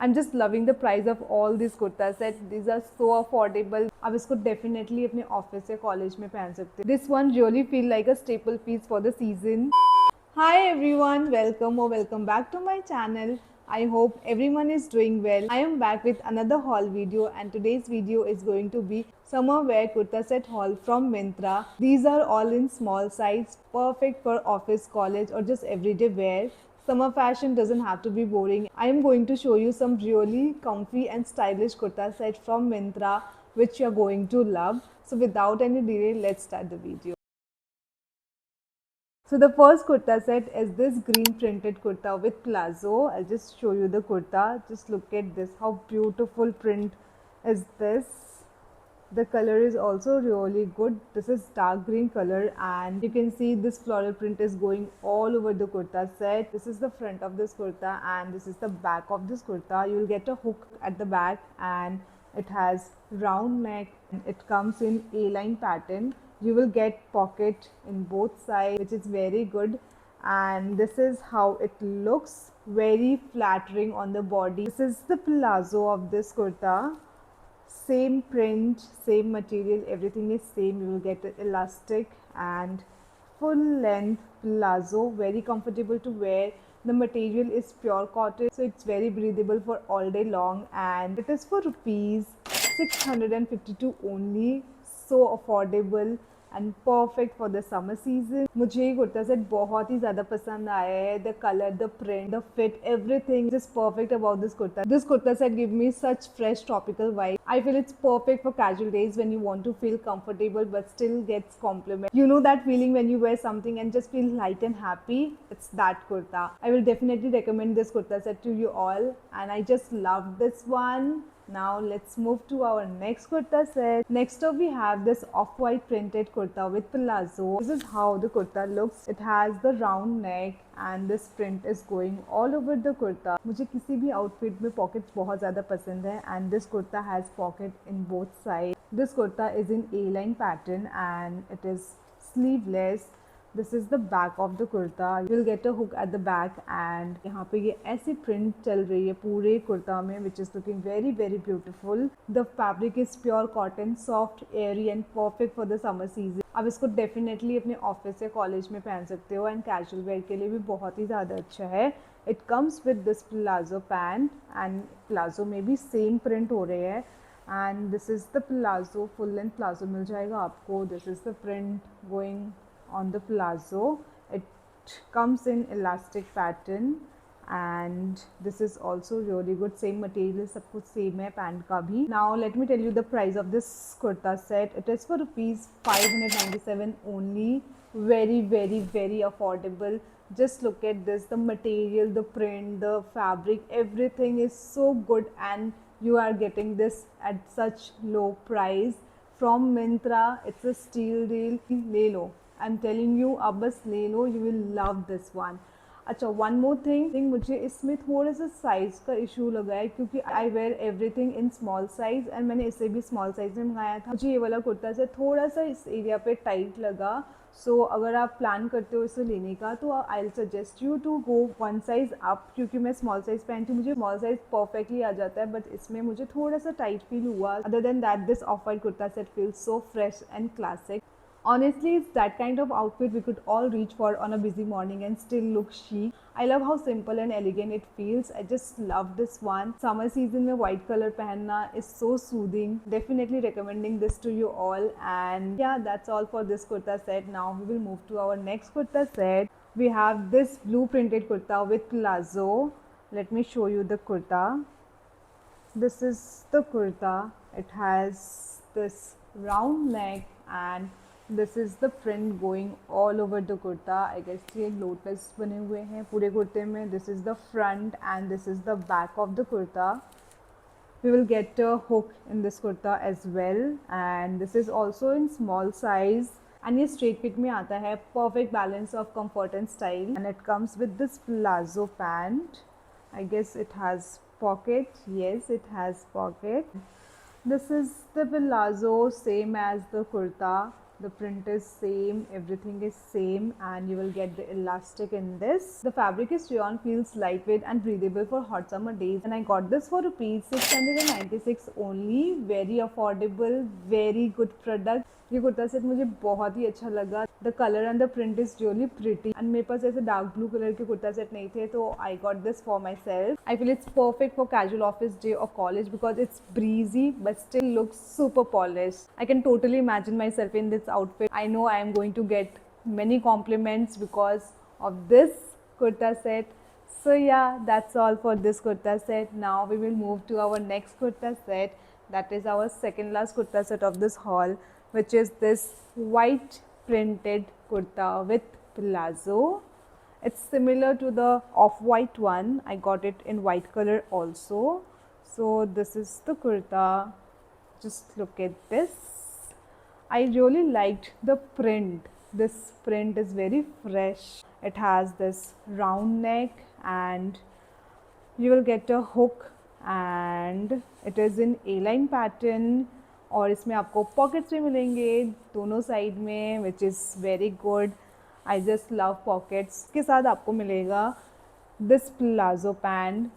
I'm just loving the price of all these kurta set. These are so affordable. आप इसको definitely अपने office या college में पहन सकते हो. This one really feel like a staple piece for the season. Hi everyone, welcome or welcome back to my channel. I hope everyone is doing well. I am back with another haul video, and today's video is going to be summer wear kurta set haul from Myntra. These are all in small size, perfect for office, college or just everyday wear. Summer fashion doesn't have to be boring. I am going to show you some really comfy and stylish kurta set from Myntra which you are going to love. So without any delay, let's start the video. So the first kurta set is this green printed kurta with palazzo. I'll just show you the kurta. Just look at this. How beautiful print is this. The color is also really good. This is dark green color, and you can see this floral print is going all over the kurta set. This is the front of this kurta and this is the back of this kurta. You will get a hook at the back and it has round neck. It comes in A-line pattern. You will get pocket in both sides, which is very good, and this is how it looks, very flattering on the body. This is the palazzo of this kurta. Same print, same material, everything is same. You will get an elastic and full length palazzo, very comfortable to wear. The material is pure cotton, so it's very breathable for all day long, and it is for rupees 652 only. So affordable and perfect for the summer season. मुझे ये kurta set बहुत ही ज़्यादा पसंद आया है. The color, the print, the fit, everything is perfect about this kurta. This kurta set give me such fresh tropical vibe. I feel it's perfect for casual days when you want to feel comfortable but still gets compliment. You know that feeling when you wear something and just feel light and happy? It's that kurta. I will definitely recommend this kurta set to you all, and I just love this one. Now let's move to our next kurta set. Next up we have this off-white printed kurta with palazzo. This is how the kurta looks. It has the round neck and this print is going all over the kurta. मुझे किसी भी outfit में pockets बहुत ज़्यादा पसंद है, and this kurta has pocket in both sides. This kurta is in A-line pattern and it is sleeveless. This is the back of the kurta. You will get a hook at the back, and यहाँ पे ये ऐसी print चल रही है पूरे कुर्ता में, which is looking very very beautiful. The fabric is pure cotton, soft, airy and perfect for the summer season. आप इसको definitely अपने ऑफिस या कॉलेज में पहन सकते हो, and casual wear के लिए भी बहुत ही ज़्यादा अच्छा है. It comes with this palazzo pant, and palazzo में भी same print हो रहे हैं. And this is the palazzo, full length palazzo मिल जाएगा आपको. This is the print going on the palazzo. It comes in elastic pattern, and this is also really good. Same material, सब कुछ same है pant का भी. Now let me tell you the price of this kurta set. It is for rupees 597 only. Very very very affordable. Just look at this. The material, the print, the fabric, everything is so good, and you are getting this at such low price from Myntra. It's a steal deal. ले लो. I'm telling you, आप बस ले लो. You will love this one. अच्छा, one more thing, मुझे इसमें थोड़ा सा size का इशू लगा है क्योंकि I wear everything in small size, and मैंने इसे भी स्मॉल साइज़ में मंगाया था. मुझे ये वाला कुर्ता से थोड़ा सा इस एरिया पे टाइट लगा. सो अगर आप प्लान करते हो इसे लेने का तो I will suggest you to go one size up, क्योंकि मैं स्मॉल साइज़ पहनती हूँ, मुझे स्मॉल साइज़ परफेक्टली आ जाता है, बट इसमें मुझे थोड़ा सा टाइट फील हुआ. Other than that, this of white kurta set feels so fresh and classic. Honestly, it's that kind of outfit we could all reach for on a busy morning and still look chic. I love how simple and elegant it feels. I just love this one. Summer season में white color पहनना is so soothing. Definitely recommending this to you all. And yeah, that's all for this kurta set. Now we will move to our next kurta set. We have this blue printed kurta with palazzo. Let me show you the kurta. This is the kurta. It has this round neck, and this is the print going all over the kurta. I guess ये lotus बने हुए हैं पूरे कुर्ते में. This is the front and this is the back of the kurta. We will get a hook in this kurta as well, and this is also in small size, and ये straight fit में आता है. Perfect balance of comfort and style, and it comes with this palazzo pant. I guess it has pocket. Yes, it has pocket. This is the palazzo, same as the kurta. The print is same, everything is same, and you will get the elastic in this. The fabric is rayon, feels lightweight and breathable for hot summer days, and I got this for rupees 696 only. Very affordable, very good product. ये kurta set मुझे बहुत ही अच्छा लगा. The colour and the print is really pretty, and मेरे पास ऐसे dark blue colour के kurta set नहीं थे, तो I got this for myself. I feel it's perfect for casual office day और college because it's breezy but still looks super polished. I can totally imagine myself in this outfit. I know I am going to get many compliments because of this kurta set. So yeah, that's all for this kurta set. Now we will move to our next kurta set. That is our second last kurta set of this haul, which is this white printed kurta with palazzo. It's similar to the off-white one. I got it in white color also. So this is the kurta. Just look at this. I really liked the print. This print is very fresh. It has this round neck and you will get a hook, and it is in A-line pattern. और इसमें आपको pockets भी मिलेंगे दोनों side में, which is very good. I just love pockets. के साथ आपको मिलेगा दिस प्लाजो पैंट.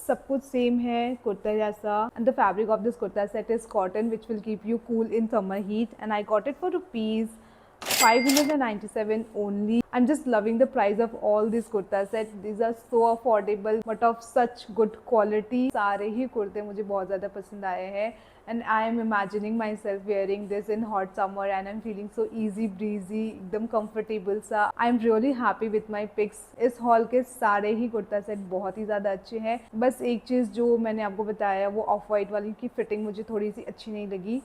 सब कुछ सेम है कुर्ता जैसा, and the fabric of this kurta set is cotton which will keep you cool in summer heat, and I got it for rupees 597 only. I'm just loving the price of all these kurta sets. These are so affordable but of such good quality. सारे ही कुर्ते मुझे बहुत ज़्यादा पसंद आए हैं, and I am imagining myself wearing this in hot summer, and I'm feeling so easy breezy, एकदम comfortable सा. I am really happy with my picks. इस haul के सारे ही कुर्ता सेट बहुत ही ज़्यादा अच्छे हैं. बस एक चीज़ जो मैंने आपको बताया वो ऑफ वाइट वाली की फिटिंग मुझे थोड़ी सी अच्छी नहीं लगी.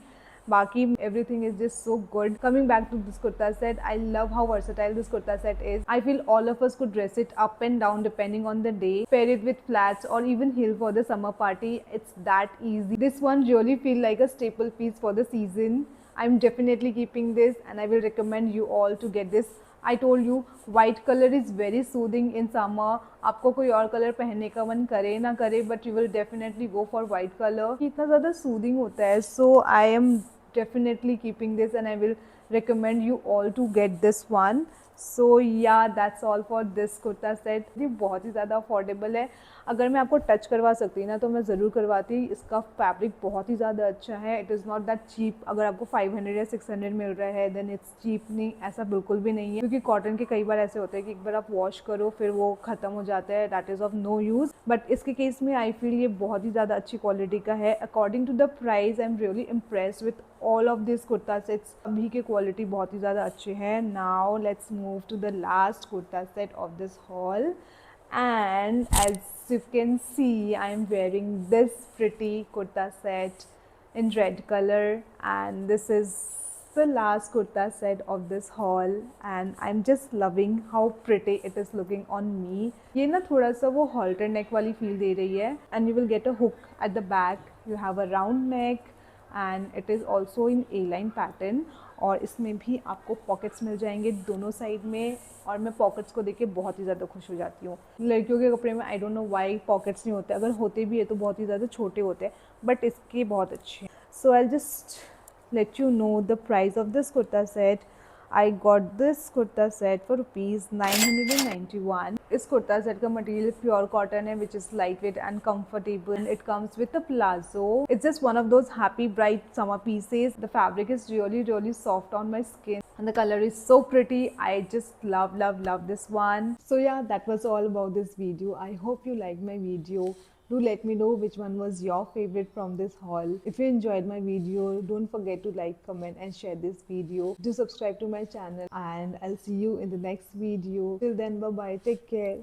Baki, everything is just so good. Coming back to this kurta set, I love how versatile this kurta set is. I feel all of us could dress it up and down depending on the day, pair it with flats or even heel for the summer party. It's that easy. This one really feel like a staple piece for the season. I'm definitely keeping this, and I will recommend you all to get this. I told you, white color is very soothing in summer. आपको कोई और colour पहनने का मन करे ना करे, but you will definitely go for white color. इतना ज़्यादा soothing होता है. So I am definitely keeping this, and I will recommend you all to get this one. So yeah, that's all for this kurta set. ये बहुत ही ज़्यादा affordable है. अगर मैं आपको टच करवा सकती ना तो मैं ज़रूर करवाती. इसका फैब्रिक बहुत ही ज़्यादा अच्छा है. It is not that cheap. अगर आपको 500 या 600 मिल रहा है देन इट्स चीप. नहीं, ऐसा बिल्कुल भी नहीं है, क्योंकि कॉटन के कई बार ऐसे होते हैं कि एक बार आप वॉश करो फिर वो ख़त्म हो जाता है. That is of no use. But इसके केस में आई फील ये बहुत ही ज़्यादा अच्छी क्वालिटी का है. According to the price I am really impressed with all of these kurta sets. सभी के क्वालिटी बहुत ही ज़्यादा अच्छे हैं. Now let's move to the last kurta set of this haul, and as you can see I am wearing this pretty kurta set in red color, and this is the last kurta set of this haul, and I'm just loving how pretty it is looking on me. ये ना थोड़ा सा वो halter neck वाली feel दे रही है, and you will get a hook at the back. You have a round neck and it is also in A-line pattern, और इसमें भी आपको पॉकेट्स मिल जाएंगे दोनों साइड में, और मैं पॉकेट्स को देख के बहुत ही ज़्यादा खुश हो जाती हूँ. लड़कियों के कपड़े में I don't know why pockets नहीं होते. अगर होते भी है तो बहुत ही ज़्यादा छोटे होते हैं, बट इसके बहुत अच्छे हैं. So I just let you know the price of this kurta set. I got this kurta set for rupees 991. इस kurta set का material pure cotton है, which is lightweight and comfortable. And it comes with a palazzo. It's just one of those happy bright summer pieces. The fabric is really soft on my skin, and the color is so pretty. I just love this one. So yeah, that was all about this video. I hope you liked my video. Do let me know which one was your favorite from this haul. If you enjoyed my video, don't forget to like, comment and share this video. Do subscribe to my channel, and I'll see you in the next video. Till then, bye bye. Take care.